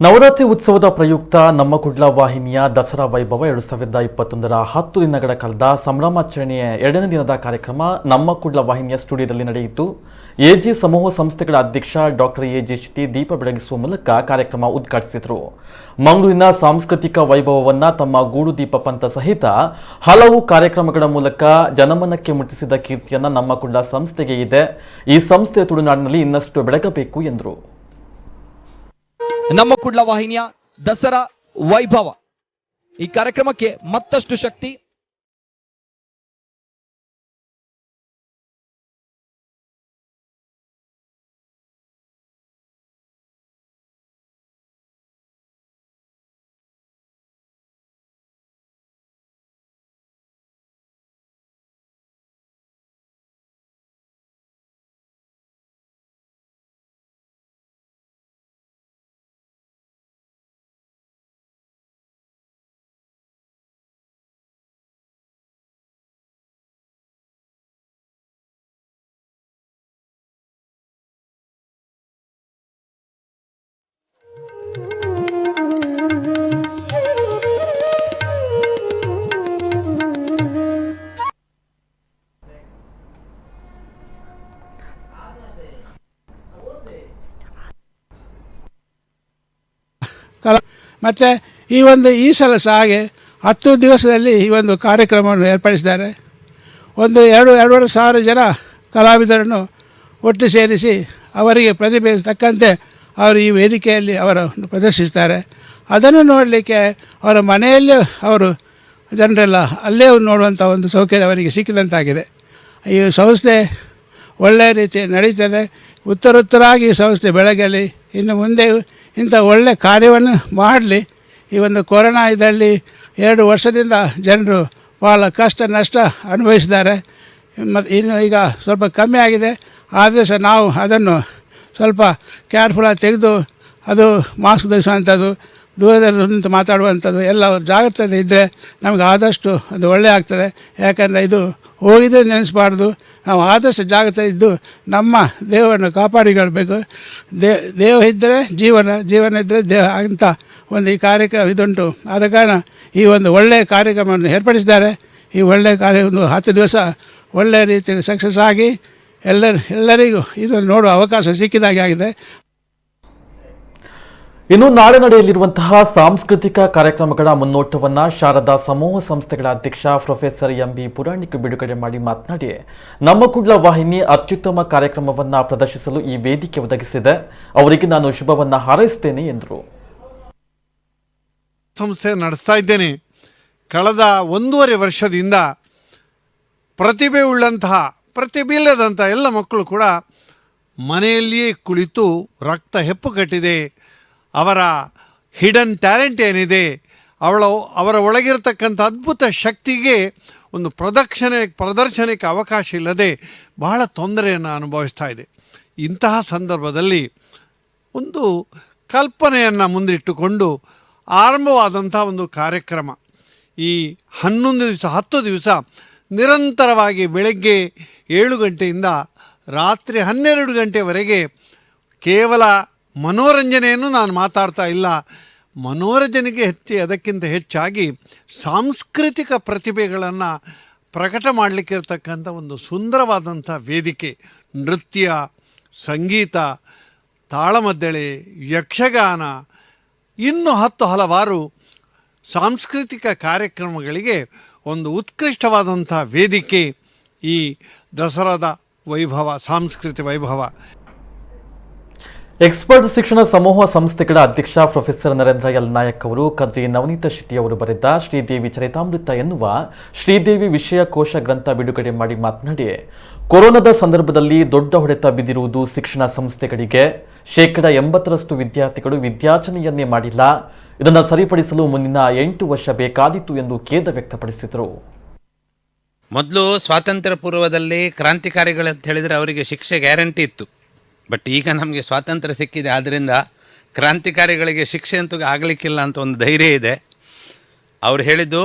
ನವರಾತ್ರಿ ಉತ್ಸವದ ಪ್ರಯುಕ್ತ ನಮ್ಮ ಕುಡ್ಲ ವಾಹಿನಿಯ ದಸರಾ ವೈಭವ 2021ರ 10 ದಿನಗಳ ಕಾಲದ ಸಂಭ್ರಮಾಚರಣೆಯ 2ನೇ ದಿನದ ಕಾರ್ಯಕ್ರಮ ನಮ್ಮ ಕುಡ್ಲ ವಾಹಿನಿಯ ಸ್ಟುಡಿಯೋದಲ್ಲಿ ನಡೆಯಿತು. ಎಜಿ ಸಮೂಹ ಸಂಸ್ಥೆಗಳ ಅಧ್ಯಕ್ಷ ಡಾಕ್ಟರ್ ಎಜಿ ಶೆಟ್ಟಿ ದೀಪ ಬೆಳಗಿಸುವ ಮೂಲಕ ಕಾರ್ಯಕ್ರಮ ಉದ್ಘಾಟಿಸಿದರು. ಮಂಗಳೂರಿನ ಸಾಂಸ್ಕೃತಿಕ ವೈಭವವನ್ನು ತಮ್ಮ ಗೂಡು ದೀಪ ಪಂಥ ಸಹಿತ ಹಲವು ಕಾರ್ಯಕ್ರಮಗಳ ಮೂಲಕ ಜನಮನಕ್ಕೆ ಮುಟ್ಟಿಸಿದ ಕೀರ್ತಿಯನ್ನು ನಮ್ಮ ಕುಡ್ಲ ಸಂಸ್ಥೆಗೆ ಇದೆ. ಈ ಸಂಸ್ಥೆಯ ತುಳುನಾಡಿನಲ್ಲಿ ಇನ್ನಷ್ಟು ಬೆಳಗಬೇಕು ಎಂದರು. ನಮ್ಮ ಕುಡ್ಲ ವಾಹಿನಿಯ ದಸರಾ ವೈಭವ ಈ ಕಾರ್ಯಕ್ರಮಕ್ಕೆ ಮತ್ತಷ್ಟು ಶಕ್ತಿ. ಮತ್ತು ಈ ಸಲ ಸಹ ಹಾಗೆ 10 ದಿವಸದಲ್ಲಿ ಈ ಒಂದು ಕಾರ್ಯಕ್ರಮವನ್ನು ಏರ್ಪಡಿಸಿದ್ದಾರೆ. ಎರಡೂವರೆ ಸಾವಿರ ಜನ ಕಲಾವಿದರನ್ನು ಒಟ್ಟು ಸೇರಿಸಿ ಅವರಿಗೆ ಪ್ರತಿಭೆ ತಕ್ಕಂತೆ ಅವರು ಈ ವೇದಿಕೆಯಲ್ಲಿ ಅವರನ್ನು ಪ್ರದರ್ಶಿಸ್ತಾರೆ. ಅದನ್ನು ನೋಡಲಿಕ್ಕೆ ಅವರ ಮನೆಯಲ್ಲೇ ಅವರು ಜನರೆಲ್ಲ ಅಲ್ಲೇ ನೋಡುವಂಥ ಒಂದು ಸೌಕರ್ಯ ಅವರಿಗೆ ಸಿಕ್ಕಿದಂತಾಗಿದೆ. ಈ ಸಂಸ್ಥೆ ಒಳ್ಳೆಯ ರೀತಿ ನಡೀತದೆ. ಉತ್ತರೋತ್ತರಾಗಿ ಈ ಸಂಸ್ಥೆ ಬೆಳಗಲಿ, ಇನ್ನು ಮುಂದೆ ಇಂಥ ಒಳ್ಳೆಯ ಕಾರ್ಯವನ್ನು ಮಾಡಲಿ. ಈ ಒಂದು ಕೊರೋನಾ ಇದರಲ್ಲಿ 2 ವರ್ಷದಿಂದ ಜನರು ಭಾಳ ಕಷ್ಟ ನಷ್ಟ ಅನುಭವಿಸಿದ್ದಾರೆ. ಮತ್ತು ಇನ್ನು ಈಗ ಸ್ವಲ್ಪ ಕಮ್ಮಿ ಆಗಿದೆ. ಆದರೆ ಸಹ ನಾವು ಅದನ್ನು ಸ್ವಲ್ಪ ಕೇರ್ಫುಲ್ಲಾಗಿ ತೆಗೆದು ಅದು ಮಾಸ್ಕ್ ಧರಿಸುವಂಥದ್ದು, ದೂರದಲ್ಲಿ ನಿಂತು ಮಾತಾಡುವಂಥದ್ದು ಎಲ್ಲ ಜಾಗ್ರತೆ ಇದ್ದರೆ ನಮಗೆ ಆದಷ್ಟು ಅದು ಒಳ್ಳೆಯ ಆಗ್ತದೆ. ಯಾಕಂದರೆ ಇದು ಹೋಗಿದ್ದೇ ನೆನೆಸಬಾರ್ದು. ನಾವು ಆದಷ್ಟು ಜಾಗ್ರತೆ ಇದ್ದು ನಮ್ಮ ದೇಹವನ್ನು ಕಾಪಾಡಿಕೊಳ್ಬೇಕು. ದೇಹ ಇದ್ದರೆ ಜೀವನ ಇದ್ದರೆ ದೇಹ ಅಂತ ಒಂದು ಈ ಕಾರ್ಯಕ್ರಮ ಇದುಂಟು. ಆದ ಕಾರಣ ಈ ಒಂದು ಒಳ್ಳೆಯ ಕಾರ್ಯಕ್ರಮವನ್ನು ಏರ್ಪಡಿಸಿದ್ದಾರೆ. ಈ ಒಳ್ಳೆಯ ಕಾರ್ಯ ಒಂದು 10 ದಿವಸ ಒಳ್ಳೆಯ ರೀತಿಯಲ್ಲಿ ಸಕ್ಸಸ್ ಆಗಿ ಎಲ್ಲರಿಗೂ ಇದನ್ನು ನೋಡುವ ಅವಕಾಶ ಸಿಕ್ಕಿದಾಗೆ ಆಗಿದೆ. ಇನ್ನು ನಾಳೆ ನಡೆಯಲಿರುವಂತಹ ಸಾಂಸ್ಕೃತಿಕ ಕಾರ್ಯಕ್ರಮಗಳ ಮುನ್ನೋಟವನ್ನು ಶಾರದಾ ಸಮೂಹ ಸಂಸ್ಥೆಗಳ ಅಧ್ಯಕ್ಷ ಪ್ರೊಫೆಸರ್ ಎಂಬಿ ಪುರಾಣಿಕ್ ಬಿಡುಗಡೆ ಮಾಡಿ ಮಾತನಾಡಿ, ನಮ್ಮ ಕುಡ್ಲ ವಾಹಿನಿ ಅತ್ಯುತ್ತಮ ಕಾರ್ಯಕ್ರಮವನ್ನು ಪ್ರದರ್ಶಿಸಲು ಈ ವೇದಿಕೆ ಒದಗಿಸಿದೆ. ಅವರಿಗೆ ನಾನು ಶುಭವನ್ನು ಹಾರೈಸುತ್ತೇನೆ ಎಂದರು. ಸಂಸ್ಥೆ ನಡೆಸ್ತಾ ಇದ್ದೇನೆ. ಕಳೆದ 1.5 ವರ್ಷದಿಂದ ಪ್ರತಿಭೆ ಉಳ್ಳಂತಹ ಪ್ರತಿಭೆ ಇಲ್ಲದಂಥ ಎಲ್ಲ ಮಕ್ಕಳು ಕೂಡ ಮನೆಯಲ್ಲಿಯೇ ಕುಳಿತು ರಕ್ತ ಹೆಪ್ಪುಗಟ್ಟಿದೆ. ಅವರ ಹಿಡನ್ ಟ್ಯಾಲೆಂಟ್ ಏನಿದೆ, ಅವರ ಒಳಗಿರತಕ್ಕಂಥ ಅದ್ಭುತ ಶಕ್ತಿಗೆ ಒಂದು ಪ್ರದರ್ಶನಕ್ಕೆ ಅವಕಾಶ ಇಲ್ಲದೆ ಬಹಳ ತೊಂದರೆಯನ್ನು ಅನುಭವಿಸ್ತಾ ಇದೆ. ಇಂತಹ ಸಂದರ್ಭದಲ್ಲಿ ಒಂದು ಕಲ್ಪನೆಯನ್ನು ಮುಂದಿಟ್ಟುಕೊಂಡು ಆರಂಭವಾದಂಥ ಒಂದು ಕಾರ್ಯಕ್ರಮ ಈ 10 ದಿವಸ ನಿರಂತರವಾಗಿ ಬೆಳಗ್ಗೆ 7 ಗಂಟೆಯಿಂದ ರಾತ್ರಿ 12 ಗಂಟೆವರೆಗೆ ಕೇವಲ ಮನೋರಂಜನೆಯನ್ನು ನಾನು ಮಾತಾಡ್ತಾ ಇಲ್ಲ. ಮನೋರಂಜನೆಗೆ ಅದಕ್ಕಿಂತ ಹೆಚ್ಚಾಗಿ ಸಾಂಸ್ಕೃತಿಕ ಪ್ರತಿಭೆಗಳನ್ನು ಪ್ರಕಟ ಮಾಡಲಿಕ್ಕಿರ್ತಕ್ಕಂಥ ಒಂದು ಸುಂದರವಾದಂಥ ವೇದಿಕೆ. ನೃತ್ಯ, ಸಂಗೀತ, ತಾಳಮದ್ದಳೆ, ಯಕ್ಷಗಾನ, ಇನ್ನೂ ಹಲವಾರು ಸಾಂಸ್ಕೃತಿಕ ಕಾರ್ಯಕ್ರಮಗಳಿಗೆ ಒಂದು ಉತ್ಕೃಷ್ಟವಾದಂಥ ವೇದಿಕೆ ಈ ದಸರಾದ ವೈಭವ, ಸಾಂಸ್ಕೃತಿಕ ವೈಭವ. ಎಕ್ಸ್ಪರ್ಟ್ ಶಿಕ್ಷಣ ಸಮೂಹ ಸಂಸ್ಥೆಗಳ ಅಧ್ಯಕ್ಷ ಪ್ರೊಫೆಸರ್ ನರೇಂದ್ರ ಎಲ್ ನಾಯಕ್ ಅವರು ಕದ್ರಿ ನವನೀತ ಶೆಟ್ಟಿ ಅವರು ಬರೆದ ಶ್ರೀದೇವಿ ಚರಿತಾಮೃತ ಎನ್ನುವ ಶ್ರೀದೇವಿ ವಿಷಯ ಕೋಶ ಗ್ರಂಥ ಬಿಡುಗಡೆ ಮಾಡಿ ಮಾತನಾಡಿ, ಕೊರೋನಾದ ಸಂದರ್ಭದಲ್ಲಿ ದೊಡ್ಡ ಹೊಡೆತ ಬಿದ್ದಿರುವುದು ಶಿಕ್ಷಣ ಸಂಸ್ಥೆಗಳಿಗೆ. 80% ವಿದ್ಯಾರ್ಥಿಗಳು ವಿದ್ಯಾರ್ಜನೆಯನ್ನೇ ಮಾಡಿಲ್ಲ. ಇದನ್ನು ಸರಿಪಡಿಸಲು ಮುಂದಿನ 8 ವರ್ಷ ಬೇಕಾದೀತು ಎಂದು ಖೇದ ವ್ಯಕ್ತಪಡಿಸಿದರು. ಮೊದಲು ಸ್ವಾತಂತ್ರ್ಯ ಪೂರ್ವದಲ್ಲಿ ಕ್ರಾಂತಿಕಾರಿಗಳಂತ ಹೇಳಿದರೆ ಅವರಿಗೆ ಶಿಕ್ಷೆ ಗ್ಯಾರಂಟಿ ಇತ್ತು. ಬಟ್ ಈಗ ನಮಗೆ ಸ್ವಾತಂತ್ರ್ಯ ಸಿಕ್ಕಿದೆ, ಆದ್ದರಿಂದ ಕ್ರಾಂತಿಕಾರಿಗಳಿಗೆ ಶಿಕ್ಷೆ ಅಂತೂ ಆಗಲಿಕ್ಕಿಲ್ಲ ಅಂತ ಒಂದು ಧೈರ್ಯ ಇದೆ. ಅವ್ರು ಹೇಳಿದ್ದು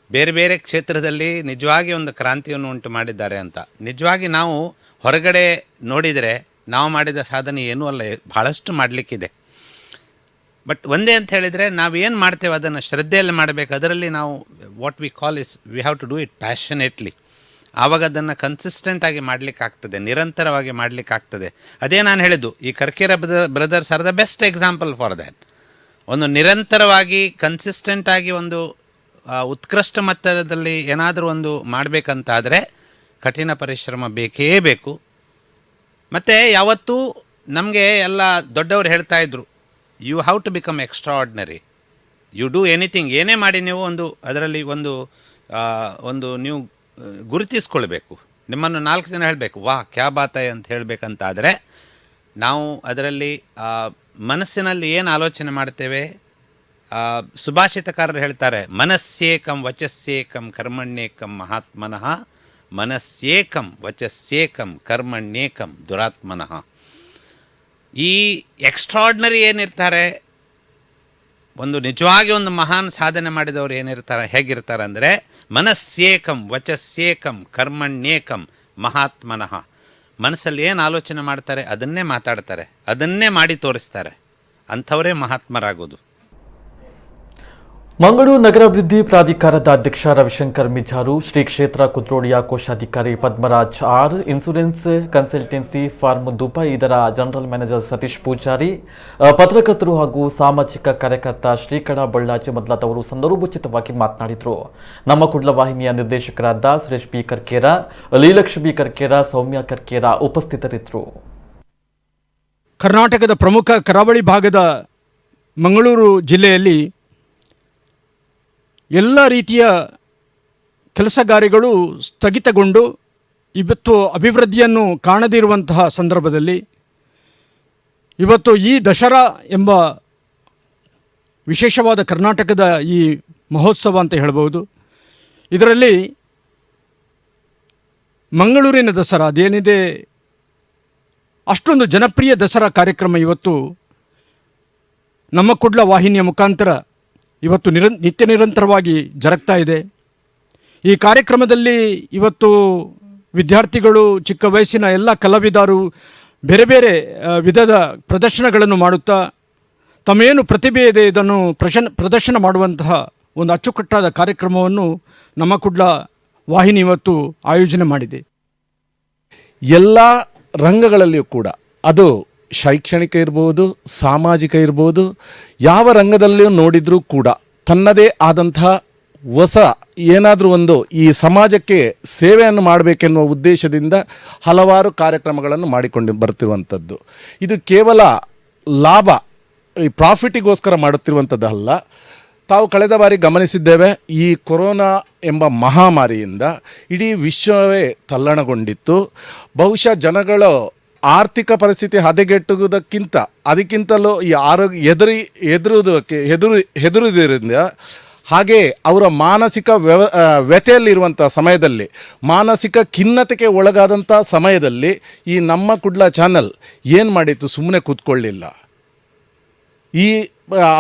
ಬೇರೆ ಬೇರೆ ಕ್ಷೇತ್ರದಲ್ಲಿ ನಿಜವಾಗಿ ಒಂದು ಕ್ರಾಂತಿಯನ್ನು ಉಂಟು ಮಾಡಿದ್ದಾರೆ ಅಂತ. ನಿಜವಾಗಿ ನಾವು ಹೊರಗಡೆ ನೋಡಿದರೆ ನಾವು ಮಾಡಿದ ಸಾಧನೆ ಏನೂ ಅಲ್ಲ, ಬಹಳಷ್ಟು ಮಾಡಲಿಕ್ಕಿದೆ. ಬಟ್ ಒಂದೇ ಅಂತ ಹೇಳಿದರೆ ನಾವೇನು ಮಾಡ್ತೇವೆ ಅದನ್ನು ಶ್ರದ್ಧೆಯಲ್ಲಿ ಮಾಡಬೇಕು. ಅದರಲ್ಲಿ ನಾವು what we call is we have to do it passionately. ಆವಾಗ ಅದನ್ನು ಕನ್ಸಿಸ್ಟೆಂಟಾಗಿ ಮಾಡಲಿಕ್ಕಾಗ್ತದೆ, ನಿರಂತರವಾಗಿ ಮಾಡಲಿಕ್ಕಾಗ್ತದೆ. ಅದೇ ನಾನು ಹೇಳಿದ್ದು, ಈ Karkera brothers are the best example for that. ಒಂದು ನಿರಂತರವಾಗಿ ಕನ್ಸಿಸ್ಟೆಂಟಾಗಿ ಒಂದು ಉತ್ಕೃಷ್ಟ ಮಟ್ಟದಲ್ಲಿ ಏನಾದರೂ ಒಂದು ಮಾಡಬೇಕಂತಾದರೆ ಕಠಿಣ ಪರಿಶ್ರಮ ಬೇಕೇ ಬೇಕು. ಮತ್ತು ಯಾವತ್ತೂ ನಮಗೆ ಎಲ್ಲ ದೊಡ್ಡವರು ಹೇಳ್ತಾಯಿದ್ರು, you have to become extraordinary. You do anything, ಏನೇ ಮಾಡಿ ನೀವು ಅದರಲ್ಲಿ ಒಂದು ನೀವು ಗುರುತಿಸ್ಕೊಳ್ಬೇಕು. ನಿಮ್ಮನ್ನು 4 ಜನ ಹೇಳಬೇಕು, ವಾ ಕ್ಯಾ ಬಾತ್ ಹೈ ಅಂತ ಹೇಳಬೇಕಂತಾದರೆ ನಾವು ಅದರಲ್ಲಿ ಮನಸ್ಸಿನಲ್ಲಿ ಏನು ಆಲೋಚನೆ ಮಾಡ್ತೇವೆ. ಸುಭಾಷಿತಕಾರರು ಹೇಳ್ತಾರೆ, ಮನಸ್ಸೇಕಂ ವಚಸ್ಸೇಕಂ ಕರ್ಮಣ್ಯೇಕಂ ಮಹಾತ್ಮನಃ, ಮನಸ್ಸೇಕಂ ವಚಸ್ಸೇಕಂ ಕರ್ಮಣ್ಯೇಕಂ ದುರಾತ್ಮನಃ. ಈ ಎಕ್ಸ್ಟ್ರಾರ್ಡ್ನರಿ ಏನಿರ್ತಾರೆ, ಒಂದು ನಿಜವಾಗಿ ಒಂದು ಮಹಾನ್ ಸಾಧನೆ ಮಾಡಿದವರು ಏನಿರ್ತಾರೆ, ಹೇಗಿರ್ತಾರೆ ಅಂದರೆ ಮನಸ್ಸೇಕಂ ವಚಸ್ಸೇಕಂ ಕರ್ಮಣ್ಯೇಕಂ ಮಹಾತ್ಮನಃ. ಮನಸ್ಸಲ್ಲಿ ಏನು ಆಲೋಚನೆ ಮಾಡ್ತಾರೆ ಅದನ್ನೇ ಮಾತಾಡ್ತಾರೆ, ಅದನ್ನೇ ಮಾಡಿ ತೋರಿಸ್ತಾರೆ. ಅಂಥವರೇ ಮಹಾತ್ಮರಾಗೋದು. ಮಂಗಳೂರು ನಗರಾಭಿವೃದ್ಧಿ ಪ್ರಾಧಿಕಾರದ ಅಧ್ಯಕ್ಷ ರವಿಶಂಕರ್ ಮಿಜಾರು, ಶ್ರೀ ಕ್ಷೇತ್ರ ಕುದ್ರೋಳಿಯ ಕೋಶಾಧಿಕಾರಿ Padmaraj R, insurance consultancy firm Dubai ಇದರ ಜನರಲ್ ಮ್ಯಾನೇಜರ್ ಸತೀಶ್ ಪೂಜಾರಿ, ಪತ್ರಕರ್ತರು ಹಾಗೂ ಸಾಮಾಜಿಕ ಕಾರ್ಯಕರ್ತ ಶ್ರೀಕಡ ಬಳ್ಳಾಜಿ ಮೊದಲಾದವರು ಸಂದರ್ಭೋಚಿತವಾಗಿ ಮಾತನಾಡಿದರು. ನಮ್ಮ ಕುಡ್ಲ ವಾಹಿನಿಯ ನಿರ್ದೇಶಕರಾದ ಸುರೇಶ್ ಬಿ ಕರ್ಕೇರ, ಲೀಲಕ್ಷ್ಮಿ ಕರ್ಕೇರ, ಸೌಮ್ಯ ಕರ್ಕೇರ ಉಪಸ್ಥಿತರಿದ್ದರು. ಕರ್ನಾಟಕದ ಪ್ರಮುಖ ಕರಾವಳಿ ಭಾಗದ ಮಂಗಳೂರು ಜಿಲ್ಲೆಯಲ್ಲಿ ಎಲ್ಲ ರೀತಿಯ ಕೆಲಸಗಾರಿಗಳು ಸ್ಥಗಿತಗೊಂಡು ಇವತ್ತು ಅಭಿವೃದ್ಧಿಯನ್ನು ಕಾಣದಿರುವಂತಹ ಸಂದರ್ಭದಲ್ಲಿ ಇವತ್ತು ಈ ದಸರಾ ಎಂಬ ವಿಶೇಷವಾದ ಕರ್ನಾಟಕದ ಈ ಮಹೋತ್ಸವ ಅಂತ ಹೇಳ್ಬೋದು. ಇದರಲ್ಲಿ ಮಂಗಳೂರಿನ ದಸರಾ ಅದೇನಿದೆ ಅಷ್ಟೊಂದು ಜನಪ್ರಿಯ ದಸರಾ ಕಾರ್ಯಕ್ರಮ ಇವತ್ತು ನಮ್ಮ ಕುಡ್ಲ ವಾಹಿನಿಯ ಮುಖಾಂತರ ಇವತ್ತು ನಿತ್ಯ ನಿರಂತರವಾಗಿ ಜರುಗ್ತಾ ಇದೆ. ಈ ಕಾರ್ಯಕ್ರಮದಲ್ಲಿ ಇವತ್ತು ವಿದ್ಯಾರ್ಥಿಗಳು, ಚಿಕ್ಕ ವಯಸ್ಸಿನ ಎಲ್ಲ ಕಲಾವಿದರು ಬೇರೆ ಬೇರೆ ವಿಧದ ಪ್ರದರ್ಶನಗಳನ್ನು ಮಾಡುತ್ತಾ ತಮ್ಮೇನು ಪ್ರತಿಭೆ ಇದೆ ಇದನ್ನು ಪ್ರದರ್ಶನ ಮಾಡುವಂತಹ ಒಂದು ಅಚ್ಚುಕಟ್ಟಾದ ಕಾರ್ಯಕ್ರಮವನ್ನು ನಮ್ಮ ಕುಡ್ಲ ವಾಹಿನಿ ಇವತ್ತು ಆಯೋಜನೆ ಮಾಡಿದೆ. ಎಲ್ಲ ರಂಗಗಳಲ್ಲಿಯೂ ಕೂಡ, ಅದು ಶೈಕ್ಷಣಿಕ ಇರ್ಬೋದು, ಸಾಮಾಜಿಕ ಇರ್ಬೋದು, ಯಾವ ರಂಗದಲ್ಲಿಯೂ ನೋಡಿದರೂ ಕೂಡ ತನ್ನದೇ ಆದಂತಹ ಹೊಸ ಏನಾದರೂ ಒಂದು ಈ ಸಮಾಜಕ್ಕೆ ಸೇವೆಯನ್ನು ಮಾಡಬೇಕೆನ್ನುವ ಉದ್ದೇಶದಿಂದ ಹಲವಾರು ಕಾರ್ಯಕ್ರಮಗಳನ್ನು ಮಾಡಿಕೊಂಡು ಬರ್ತಿರುವಂಥದ್ದು. ಇದು ಕೇವಲ ಲಾಭ, ಈ ಪ್ರಾಫಿಟಿಗೋಸ್ಕರ ಮಾಡುತ್ತಿರುವಂಥದ್ದಲ್ಲ. ತಾವು ಕಳೆದ ಬಾರಿ ಗಮನಿಸಿದ್ದೇವೆ, ಈ ಕೊರೋನಾ ಎಂಬ ಮಹಾಮಾರಿಯಿಂದ ಇಡೀ ವಿಶ್ವವೇ ತಲ್ಲಣಗೊಂಡಿತ್ತು. ಬಹುಶಃ ಜನಗಳು ಆರ್ಥಿಕ ಪರಿಸ್ಥಿತಿ ಅದಕ್ಕಿಂತಲೂ ಈ ಆರೋಗ್ಯ ಹೆದರುವುದರಿಂದ ಹಾಗೆ ಅವರ ಮಾನಸಿಕ ವ್ಯಥೆಯಲ್ಲಿರುವಂಥ ಸಮಯದಲ್ಲಿ, ಮಾನಸಿಕ ಖಿನ್ನತೆಗೆ ಒಳಗಾದಂಥ ಸಮಯದಲ್ಲಿ ಈ ನಮ್ಮ ಕುಡ್ಲ ಚಾನಲ್ ಏನು ಮಾಡಿತ್ತು, ಸುಮ್ಮನೆ ಕೂತ್ಕೊಳ್ಳಿಲ್ಲ.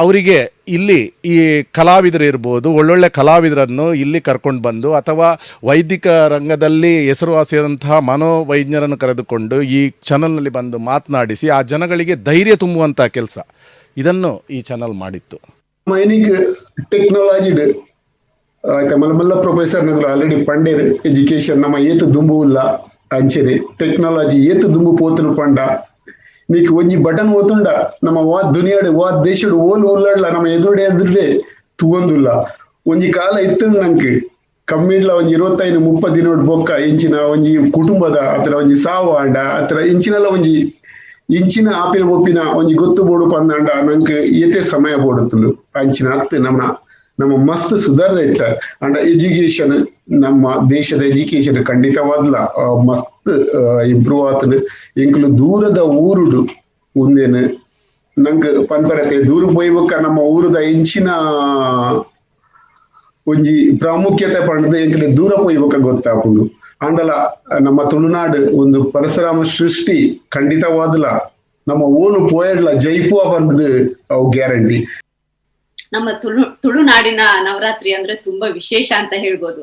ಅವರಿಗೆ ಇಲ್ಲಿ ಈ ಕಲಾವಿದರು ಇರ್ಬೋದು, ಒಳ್ಳೊಳ್ಳೆ ಕಲಾವಿದರನ್ನು ಇಲ್ಲಿ ಕರ್ಕೊಂಡು ಬಂದು ಅಥವಾ ವೈದಿಕ ರಂಗದಲ್ಲಿ ಹೆಸರುವಾಸಿಯಾದಂತಹ ಮನೋವೈಜ್ಞರನ್ನು ಕರೆದುಕೊಂಡು ಈ ಚಾನಲ್ನಲ್ಲಿ ಬಂದು ಮಾತನಾಡಿಸಿ ಆ ಜನಗಳಿಗೆ ಧೈರ್ಯ ತುಂಬುವಂಥ ಕೆಲಸ ಇದನ್ನು ಈ ಚಾನಲ್ ಮಾಡಿತ್ತು. ಟೆಕ್ನಾಲಜಿ ಮಲ್ಲ ಪ್ರೊಫೆಸರ್ ನಗರ ಆಲ್ರೆಡಿ ಪಂಡೇರ್ ಎಜುಕೇಶನ್ ನಮ್ಮ ಏತು ದುಂಬು ಇಲ್ಲ ಅಂಚೆನೆ ಟೆಕ್ನಾಲಜಿ ಏತು ದುಂಬು ಪೋತನು ಪಂಡ నీకు ಒಂಜಿ ಬಟನ್ ಓತುಂಡ ನಮ್ಮ ವಾದ್ ದುನಿಯಾಡು ವಾದ್ ದೇಶಡು ಓಲು ಉಳ್ಳಡ್ಲ ನಮ್ಮ ಎದುರುಡೆ ತೂಗೊಂದುಲ್ಲ. ಒಂಜಿ ಕಾಲ ಇತ್ತು ನಂಗೆ ಕಮ್ಮಿಡ್ಲ ಒಂಜಿ 25-30 ದಿನೋಡ್ ಬೊಕ್ಕ ಇಂಚಿನ ಒಂಜಿ ಕುಟುಂಬದ ಅತ್ರ ಒಂಜಿ ಸಾವು ಆಂಡ ಅತ್ರ ಇಂಚಿನಲ್ಲ ಒಂಜಿ ಇಂಚಿನ ಆಪಿನ ಒಪ್ಪಿನ ಒಂಜಿ ಗೊತ್ತು ಬೋಡು ಪಂದಾಂಡ ನಂಗೆ ಏತೆ ಸಮಯ ಬೋಡುತ್ತಲು ಅಂಚಿನ ಅತ್ತು ನಮ್ಮ ಮಸ್ತ್ ಸುಧಾರದ ಇತ್ತ ಅಂಡ ಎಜುಕೇಶನ್ ನಮ್ಮ ದೇಶದ ಎಜುಕೇಶನ್ ಖಂಡಿತವಾದ್ಲ ಮಸ್ತ್ ಇಂಪ್ರೂವ್ ಆತನು. ಎಂಕಲು ದೂರದ ಊರುಡು ಒಂದೇನು ನಂಗೆ ಪನ್ಪರತೆ ದೂರ ಪೋಯ್ಬೇಕ ನಮ್ಮ ಊರದ ಇಂಚಿನ ಒಂಜಿ ಪ್ರಾಮುಖ್ಯತೆ ಪಂಡದು ಎಂಕಲು ದೂರ ಪೋಯ್ಬೇಕ ಗೊತ್ತಾಪುಂಡು. ಅಂಡಲ ನಮ್ಮ ತುಳುನಾಡು ಒಂದು ಪರಶುರಾಮ ಸೃಷ್ಟಿ ಖಂಡಿತವಾದ್ಲ ನಮ್ಮ ಓನು ಪೋಯಡ್ಲ ಜೈಪುವ ಬಂದದು ಅವು ಗ್ಯಾರಂಟಿ. ನಮ್ಮ ತುಳುನಾಡಿನ ನವರಾತ್ರಿ ಅಂದ್ರೆ ತುಂಬಾ ವಿಶೇಷ ಅಂತ ಹೇಳ್ಬೋದು.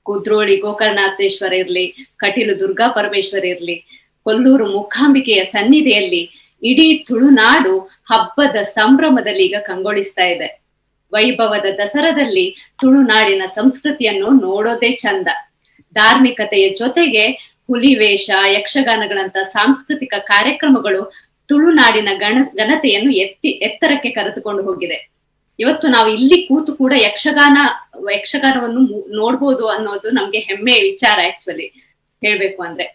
ಕುದ್ರೋಳಿ ಗೋಕರ್ಣನಾಥೇಶ್ವರ ಇರ್ಲಿ, ಕಟೀಲು ದುರ್ಗಾ ಪರಮೇಶ್ವರ ಇರ್ಲಿ, ಕೊಲ್ಲೂರು ಮೂಕಾಂಬಿಕೆಯ ಸನ್ನಿಧಿಯಲ್ಲಿ ಇಡೀ ತುಳುನಾಡು ಹಬ್ಬದ ಸಂಭ್ರಮದಲ್ಲಿ ಈಗ ಕಂಗೊಳಿಸ್ತಾ ಇದೆ. ವೈಭವದ ದಸರಾದಲ್ಲಿ ತುಳುನಾಡಿನ ಸಂಸ್ಕೃತಿಯನ್ನು ನೋಡೋದೇ ಚಂದ. ಧಾರ್ಮಿಕತೆಯ ಜೊತೆಗೆ ಹುಲಿವೇಷ, ಯಕ್ಷಗಾನಗಳಂತ ಸಾಂಸ್ಕೃತಿಕ ಕಾರ್ಯಕ್ರಮಗಳು ತುಳುನಾಡಿನ ಘನತೆಯನ್ನು ಎತ್ತರಕ್ಕೆ ಕರೆದುಕೊಂಡು ಹೋಗಿದೆ. ಇವತ್ತು ನಾವು ಇಲ್ಲಿ ಕೂತು ಕೂಡ ಯಕ್ಷಗಾನವನ್ನು ನೋಡ್ಬೋದು ಅನ್ನೋದು ನಮ್ಗೆ ಹೆಮ್ಮೆಯ ವಿಚಾರ. ಆಕ್ಚುಲಿ ಹೇಳ್ಬೇಕು ಅಂದ್ರೆ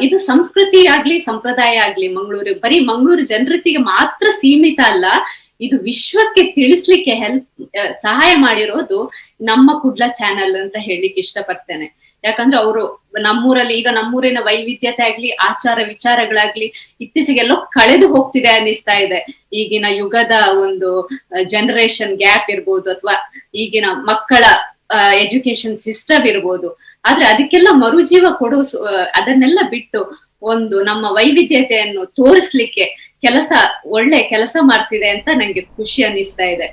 ಇದು ಸಂಸ್ಕೃತಿ ಆಗ್ಲಿ ಸಂಪ್ರದಾಯ ಆಗ್ಲಿ ಬರೀ ಮಂಗಳೂರು ಜನರಿಗೆ ಮಾತ್ರ ಸೀಮಿತ ಅಲ್ಲ, ಇದು ವಿಶ್ವಕ್ಕೆ ತಿಳಿಸ್ಲಿಕ್ಕೆ ಸಹಾಯ ಮಾಡಿರೋದು ನಮ್ಮ ಕುಡ್ಲ ಚಾನೆಲ್ ಅಂತ ಹೇಳಲಿಕ್ಕೆ ಇಷ್ಟಪಡ್ತೇನೆ. ಯಾಕಂದ್ರೆ ಅವರು ನಮ್ಮೂರಿನ ವೈವಿಧ್ಯತೆ ಆಗ್ಲಿ ಆಚಾರ ವಿಚಾರಗಳಾಗ್ಲಿ ಇತ್ತೀಚೆಗೆಲ್ಲೋ ಕಳೆದು ಹೋಗ್ತಿದೆ ಅನ್ನಿಸ್ತಾ ಇದೆ. ಈಗಿನ ಯುಗದ ಒಂದು ಜನರೇಷನ್ ಗ್ಯಾಪ್ ಇರ್ಬೋದು, ಅಥವಾ ಈಗಿನ ಮಕ್ಕಳ ಎಜುಕೇಶನ್ ಸಿಸ್ಟಮ್ ಇರ್ಬೋದು. ಆದ್ರೆ ಅದಕ್ಕೆಲ್ಲ ಮರುಜೀವ ಅದನ್ನೆಲ್ಲ ಬಿಟ್ಟು ಒಂದು ನಮ್ಮ ವೈವಿಧ್ಯತೆಯನ್ನು ತೋರಿಸ್ಲಿಕ್ಕೆ ಒಳ್ಳೆ ಕೆಲಸ ಮಾಡ್ತಿದೆ ಅಂತ ನಂಗೆ ಖುಷಿ ಅನ್ನಿಸ್ತಾ ಇದೆ.